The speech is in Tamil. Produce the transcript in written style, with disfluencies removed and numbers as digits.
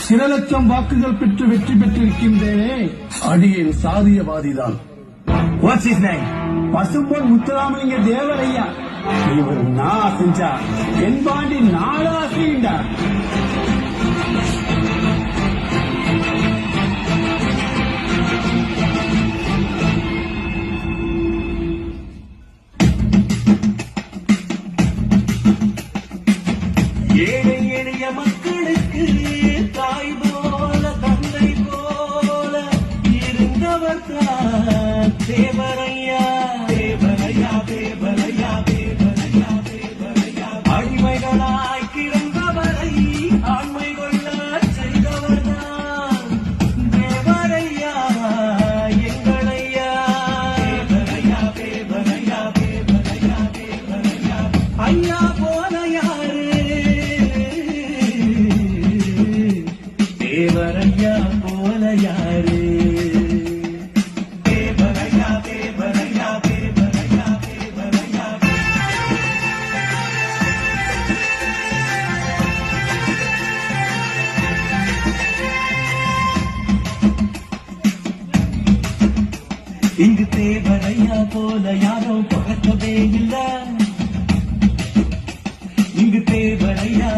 சில லட்சம் வாக்குகள் பெற்று வெற்றி பெற்றிருக்கின்றேனே, அடியின் சாதியவாதிதான். What's his name? Pasumpon Muthuramalinga தேவரையா. இவர் நான் செஞ்சா என்பாண்டி நாளா செய்யுண்டா. ஏழை எளிய மக்களுக்கு தாய் போல தந்தை போல இருந்தவர் தான் தேவரையா. தேவரையா தேவரையா தேவரையா தேவரையா. அடிமைகளாய் கிடந்தவரை ஆண்மை கொள்ள செய்தவர் தான் தேவரையா எங்களையா. தேவரையா தேவரையா தேவரையா தேவரையா. ஐயா போல யாரு தேவரையா போல யாரு. தேவரையா தேவரையா தேவரையா தேவரையா. இங்கு தேவரையா போல யாரோ பிறக்கவே இல்லை. இங்கு தேவரையா